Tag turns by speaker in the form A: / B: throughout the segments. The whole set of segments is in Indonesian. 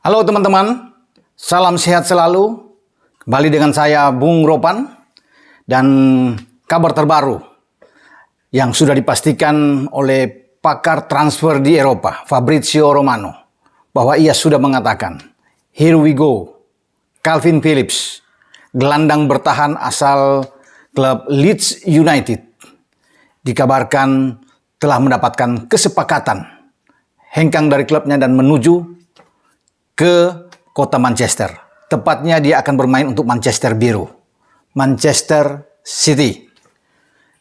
A: Halo teman-teman, salam sehat selalu. Kembali dengan saya Bung Ropan dan kabar terbaru yang sudah dipastikan oleh pakar transfer di Eropa, Fabrizio Romano, bahwa ia sudah mengatakan, here we go, Kalvin Phillips, gelandang bertahan asal klub Leeds United, dikabarkan telah mendapatkan kesepakatan hengkang dari klubnya dan menuju ke kota Manchester. Tepatnya dia akan bermain untuk Manchester Biru, Manchester City.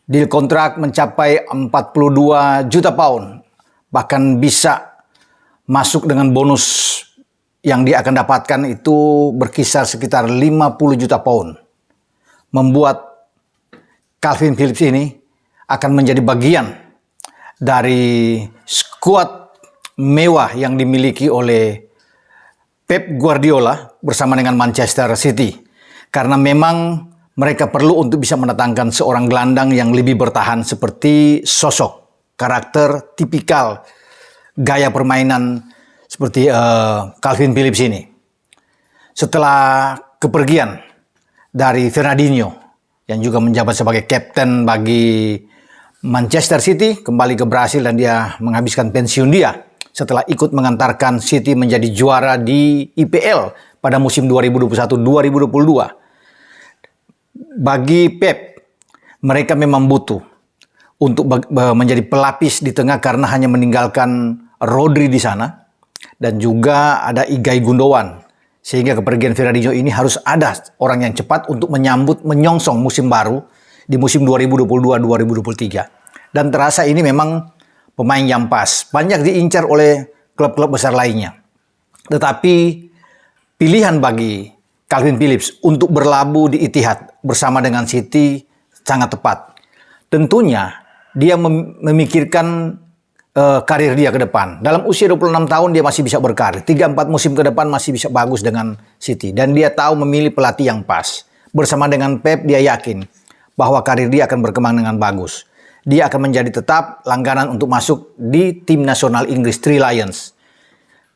A: Deal kontrak mencapai 42 juta pound, bahkan bisa masuk dengan bonus yang dia akan dapatkan itu berkisar sekitar 50 juta pound. Membuat Kalvin Phillips ini akan menjadi bagian dari skuad mewah yang dimiliki oleh Pep Guardiola bersama dengan Manchester City. Karena memang mereka perlu untuk bisa mendatangkan seorang gelandang yang lebih bertahan seperti sosok, karakter, tipikal, gaya permainan seperti Kalvin Phillips ini. Setelah kepergian dari Fernandinho yang juga menjabat sebagai kapten bagi Manchester City, kembali ke Brasil dan dia menghabiskan pensiun dia setelah ikut mengantarkan City menjadi juara di IPL pada musim 2021-2022. Bagi Pep, mereka memang butuh untuk menjadi pelapis di tengah karena hanya meninggalkan Rodri di sana dan juga ada Ilkay Gundogan. Sehingga kepergian Fernandinho ini harus ada orang yang cepat untuk menyambut menyongsong musim baru di musim 2022-2023. Dan terasa ini memang pemain yang pas, banyak diincar oleh klub-klub besar lainnya. Tetapi pilihan bagi Kalvin Phillips untuk berlabuh di Etihad bersama dengan City sangat tepat. Tentunya dia memikirkan karir dia ke depan. Dalam usia 26 tahun dia masih bisa berkarir. 3-4 musim ke depan masih bisa bagus dengan City. Dan dia tahu memilih pelatih yang pas. Bersama dengan Pep dia yakin bahwa karir dia akan berkembang dengan bagus. Dia akan menjadi tetap langganan untuk masuk di tim nasional Inggris, Three Lions.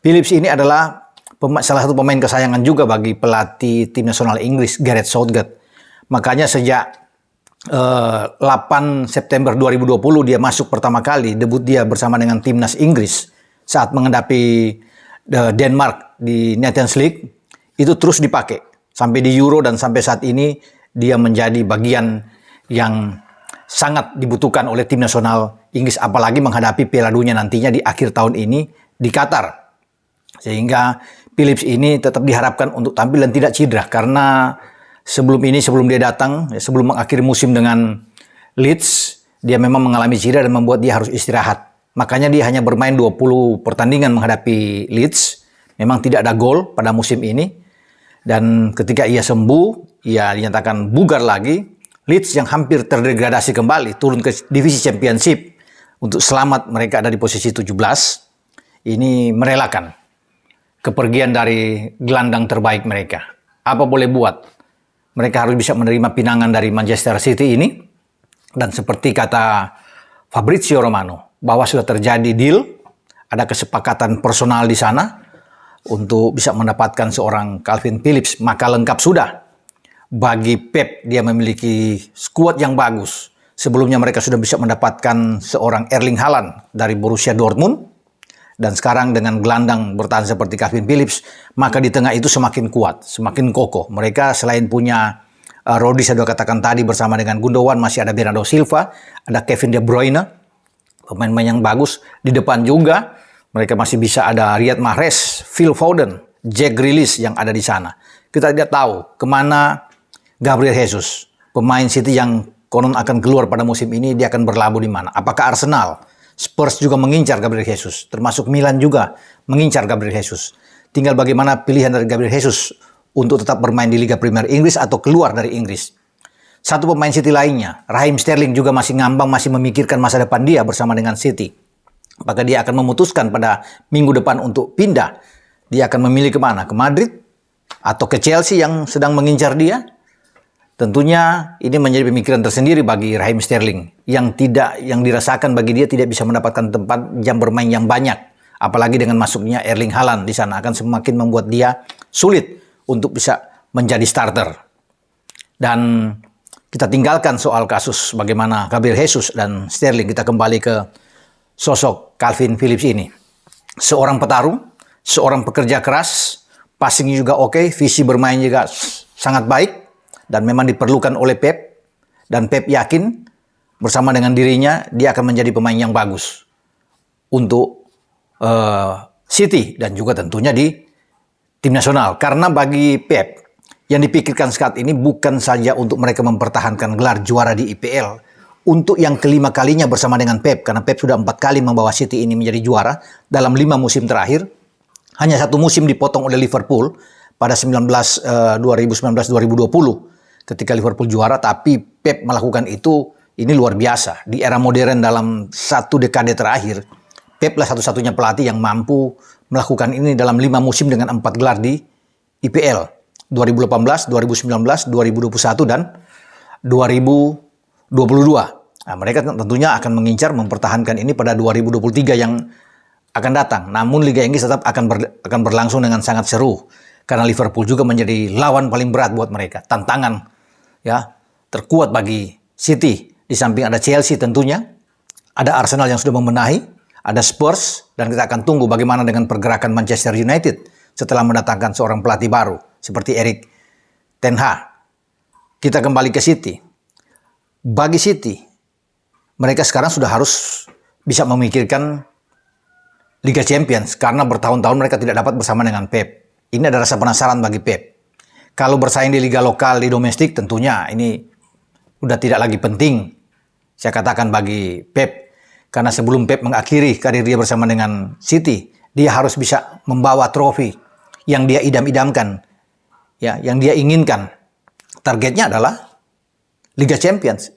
A: Phillips ini adalah salah satu pemain kesayangan juga bagi pelatih tim nasional Inggris, Gareth Southgate. Makanya sejak 8 September 2020 dia masuk pertama kali, debut dia bersama dengan timnas Inggris saat menghadapi Denmark di Nations League, itu terus dipakai sampai di Euro dan sampai saat ini dia menjadi bagian yang sangat dibutuhkan oleh tim nasional Inggris, apalagi menghadapi Piala Dunia nantinya di akhir tahun ini di Qatar. Sehingga Phillips ini tetap diharapkan untuk tampil dan tidak cedera, karena sebelum dia datang, sebelum mengakhiri musim dengan Leeds, dia memang mengalami cedera dan membuat dia harus istirahat. Makanya dia hanya bermain 20 pertandingan menghadapi Leeds, memang tidak ada gol pada musim ini. Dan ketika ia sembuh, ia dinyatakan bugar lagi. Leeds yang hampir terdegradasi kembali, turun ke divisi Championship untuk selamat mereka ada di posisi 17. Ini merelakan kepergian dari gelandang terbaik mereka. Apa boleh buat? Mereka harus bisa menerima pinangan dari Manchester City ini. Dan seperti kata Fabrizio Romano, bahwa sudah terjadi deal, ada kesepakatan personal di sana untuk bisa mendapatkan seorang Kalvin Phillips, maka lengkap sudah. Bagi Pep, dia memiliki skuad yang bagus. Sebelumnya mereka sudah bisa mendapatkan seorang Erling Haaland dari Borussia Dortmund. Dan sekarang dengan gelandang bertahan seperti Kalvin Phillips, maka di tengah itu semakin kuat, semakin kokoh. Mereka selain punya Rodri, saya sudah katakan tadi, bersama dengan Gundogan, masih ada Bernardo Silva, ada Kevin De Bruyne, pemain-pemain yang bagus. Di depan juga, mereka masih bisa ada Riyad Mahrez, Phil Foden, Jack Grealish yang ada di sana. Kita tidak tahu kemana Gabriel Jesus, pemain City yang konon akan keluar pada musim ini, dia akan berlabuh di mana? Apakah Arsenal? Spurs juga mengincar Gabriel Jesus, termasuk Milan juga mengincar Gabriel Jesus. Tinggal bagaimana pilihan dari Gabriel Jesus untuk tetap bermain di Liga Premier Inggris atau keluar dari Inggris. Satu pemain City lainnya, Raheem Sterling juga masih ngambang, masih memikirkan masa depan dia bersama dengan City. Maka dia akan memutuskan pada minggu depan untuk pindah. Dia akan memilih kemana? Ke Madrid? Atau ke Chelsea yang sedang mengincar dia? Tentunya ini menjadi pemikiran tersendiri bagi Raheem Sterling yang dirasakan bagi dia tidak bisa mendapatkan tempat jam bermain yang banyak Apalagi dengan masuknya Erling Haaland di sana akan semakin membuat dia sulit untuk bisa menjadi starter. Dan kita tinggalkan soal kasus bagaimana Gabriel Jesus dan Sterling. Kita kembali ke sosok Kalvin Phillips ini. Seorang petarung, seorang pekerja keras, passingnya juga oke, visi bermain juga sangat baik, dan memang diperlukan oleh Pep. Dan Pep yakin bersama dengan dirinya dia akan menjadi pemain yang bagus untuk City dan juga tentunya di tim nasional. Karena bagi Pep yang dipikirkan saat ini bukan saja untuk mereka mempertahankan gelar juara di IPL untuk yang kelima kalinya bersama dengan Pep, karena Pep sudah 4 kali membawa City ini menjadi juara dalam 5 musim terakhir. Hanya 1 musim dipotong oleh Liverpool pada 2019-2020 ketika Liverpool juara, tapi Pep melakukan itu. Ini luar biasa. Di era modern dalam 1 dekade terakhir, Pep lah satu-satunya pelatih yang mampu melakukan ini dalam 5 musim dengan 4 gelar di IPL. 2018, 2019, 2021, dan 2022. Nah, mereka tentunya akan mengincar mempertahankan ini pada 2023 yang akan datang. Namun Liga Inggris tetap akan berlangsung dengan sangat seru. Karena Liverpool juga menjadi lawan paling berat buat mereka. Tantangan ya terkuat bagi City. Di samping ada Chelsea tentunya, ada Arsenal yang sudah membenahi, ada Spurs, dan kita akan tunggu bagaimana dengan pergerakan Manchester United setelah mendatangkan seorang pelatih baru seperti Erik ten Hag. Kita kembali ke City. Bagi City, mereka sekarang sudah harus bisa memikirkan Liga Champions karena bertahun-tahun mereka tidak dapat bersama dengan Pep. Ini ada rasa penasaran bagi Pep. Kalau bersaing di liga lokal, di domestik, tentunya ini udah tidak lagi penting. Saya katakan bagi Pep, karena sebelum Pep mengakhiri karir dia bersama dengan City, dia harus bisa membawa trofi yang dia idam-idamkan, ya, yang dia inginkan. Targetnya adalah Liga Champions.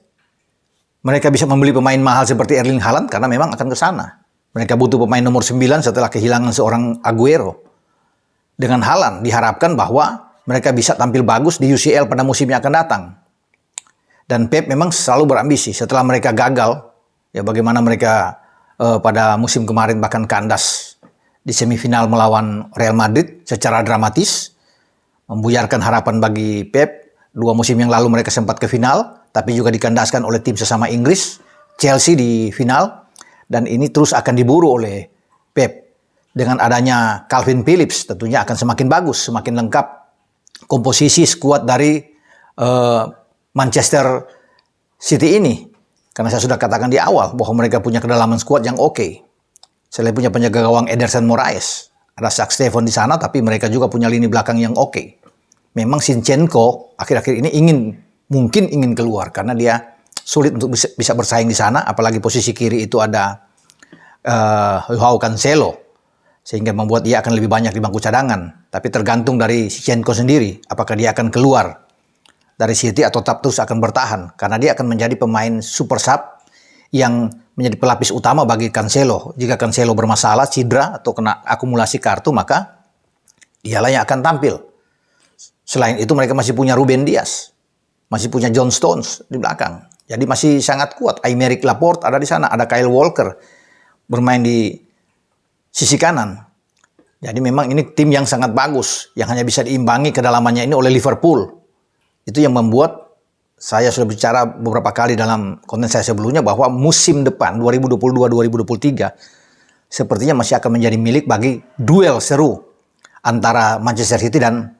A: Mereka bisa membeli pemain mahal seperti Erling Haaland karena memang akan ke sana. Mereka butuh pemain nomor 9 setelah kehilangan seorang Aguero. Dengan Haaland diharapkan bahwa mereka bisa tampil bagus di UCL pada musim yang akan datang. Dan Pep memang selalu berambisi setelah mereka gagal, ya bagaimana mereka pada musim kemarin bahkan kandas di semifinal melawan Real Madrid secara dramatis, membuyarkan harapan bagi Pep. 2 musim yang lalu mereka sempat ke final, tapi juga dikandaskan oleh tim sesama Inggris, Chelsea di final, dan ini terus akan diburu oleh Pep. Dengan adanya Kalvin Phillips tentunya akan semakin bagus, semakin lengkap komposisi skuad dari Manchester City ini. Karena saya sudah katakan di awal bahwa mereka punya kedalaman skuad yang oke. Selain punya penjaga gawang Ederson Moraes, ada Zak Steffen di sana, tapi mereka juga punya lini belakang yang oke. Memang Zinchenko akhir-akhir ini mungkin ingin keluar karena dia sulit untuk bisa bersaing di sana, apalagi posisi kiri itu ada Joao Cancelo, sehingga membuat dia akan lebih banyak di bangku cadangan. Tapi tergantung dari Zinchenko sendiri, apakah dia akan keluar dari City atau tetap terus akan bertahan, karena dia akan menjadi pemain super sub yang menjadi pelapis utama bagi Cancelo. Jika Cancelo bermasalah, cedera atau kena akumulasi kartu, maka dialah yang akan tampil. Selain itu mereka masih punya Ruben Dias, masih punya John Stones di belakang. Jadi masih sangat kuat. Aymeric Laporte ada di sana, ada Kyle Walker bermain di sisi kanan. Jadi memang ini tim yang sangat bagus, yang hanya bisa diimbangi kedalamannya ini oleh Liverpool. Itu yang membuat saya sudah bicara beberapa kali dalam konten saya sebelumnya bahwa musim depan 2022-2023 sepertinya masih akan menjadi milik bagi duel seru antara Manchester City dan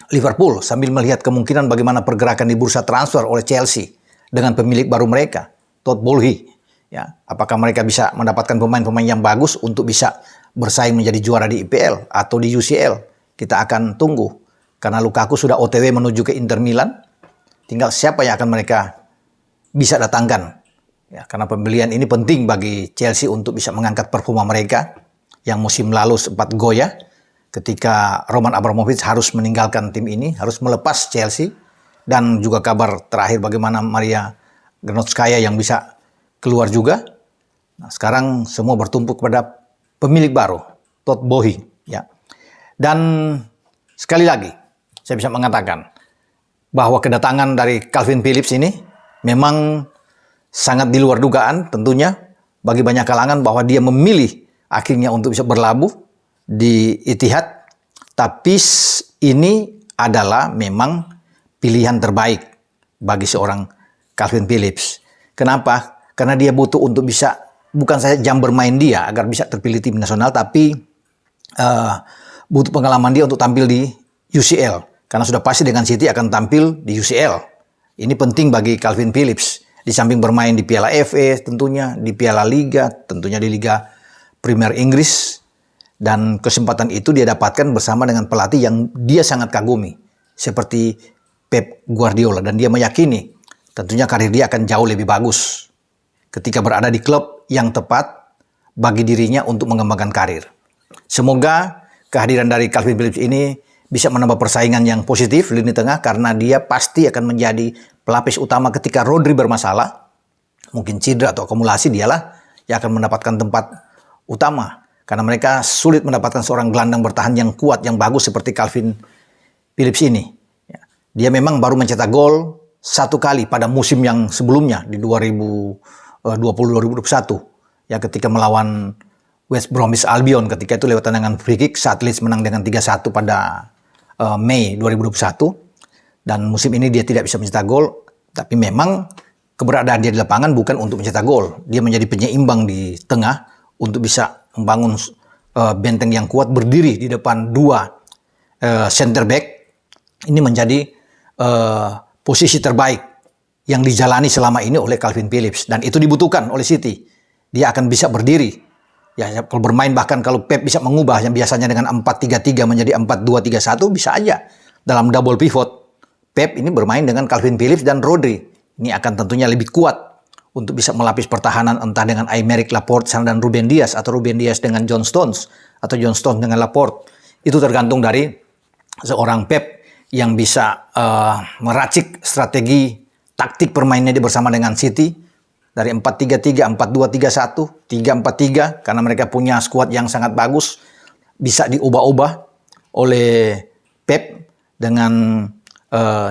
A: Liverpool, sambil melihat kemungkinan bagaimana pergerakan di bursa transfer oleh Chelsea dengan pemilik baru mereka, Todd Boehly. Ya, apakah mereka bisa mendapatkan pemain-pemain yang bagus untuk bisa bersaing menjadi juara di IPL atau di UCL? Kita akan tunggu. Karena Lukaku sudah OTW menuju ke Inter Milan, tinggal siapa yang akan mereka bisa datangkan. Ya, karena pembelian ini penting bagi Chelsea untuk bisa mengangkat performa mereka yang musim lalu sempat goyah ketika Roman Abramovich harus meninggalkan tim ini, harus melepas Chelsea. Dan juga kabar terakhir bagaimana Maria Granovskaya yang bisa keluar juga. Nah, sekarang semua bertumpuk pada pemilik baru, Todd Boehly. Ya. Dan sekali lagi, saya bisa mengatakan bahwa kedatangan dari Kalvin Phillips ini memang sangat di luar dugaan tentunya bagi banyak kalangan, bahwa dia memilih akhirnya untuk bisa berlabuh di Etihad. Tapi ini adalah memang pilihan terbaik bagi seorang Calvin Phillips. Kenapa? Karena dia butuh untuk bisa, bukan saja jam bermain dia agar bisa terpilih tim nasional, tapi butuh pengalaman dia untuk tampil di UCL. Karena sudah pasti dengan City akan tampil di UCL. Ini penting bagi Calvin Phillips. Di samping bermain di Piala FA tentunya, di Piala Liga, tentunya di Liga Premier Inggris. Dan kesempatan itu dia dapatkan bersama dengan pelatih yang dia sangat kagumi. Seperti Pep Guardiola. Dan dia meyakini tentunya karir dia akan jauh lebih bagus ketika berada di klub yang tepat bagi dirinya untuk mengembangkan karir. Semoga kehadiran dari Calvin Phillips ini bisa menambah persaingan yang positif lini tengah, karena dia pasti akan menjadi pelapis utama ketika Rodri bermasalah. Mungkin cedera atau akumulasi, dialah yang akan mendapatkan tempat utama. Karena mereka sulit mendapatkan seorang gelandang bertahan yang kuat, yang bagus seperti Calvin Phillips ini. Dia memang baru mencetak gol 1 kali pada musim yang sebelumnya di 2020-2021. Ya, ketika melawan West Bromwich Albion, ketika itu lewat tendangan free kick saat Leeds menang dengan 3-1 pada Mei 2021. Dan musim ini dia tidak bisa mencetak gol, tapi memang keberadaan dia di lapangan bukan untuk mencetak gol. Dia menjadi penyeimbang di tengah untuk bisa membangun benteng yang kuat, berdiri di depan 2 center back. Ini menjadi posisi terbaik yang dijalani selama ini oleh Calvin Phillips, dan itu dibutuhkan oleh City. Dia akan bisa berdiri. Ya, kalau bermain, bahkan kalau Pep bisa mengubah yang biasanya dengan 4-3-3 menjadi 4-2-3-1, bisa aja. Dalam double pivot, Pep ini bermain dengan Calvin Phillips dan Rodri. Ini akan tentunya lebih kuat untuk bisa melapis pertahanan, entah dengan Aymeric Laporte dan Ruben Dias, atau Ruben Dias dengan John Stones, atau John Stones dengan Laporte. Itu tergantung dari seorang Pep yang bisa meracik strategi taktik permainnya dia bersama dengan City. Dari 4-3-3, 4-2-3-1, 3-4-3, karena mereka punya skuad yang sangat bagus, bisa diubah-ubah oleh Pep dengan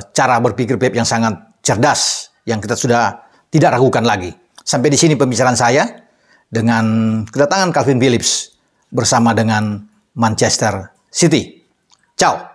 A: cara berpikir Pep yang sangat cerdas, yang kita sudah tidak ragukan lagi. Sampai di sini pembicaraan saya dengan kedatangan Calvin Phillips bersama dengan Manchester City. Ciao.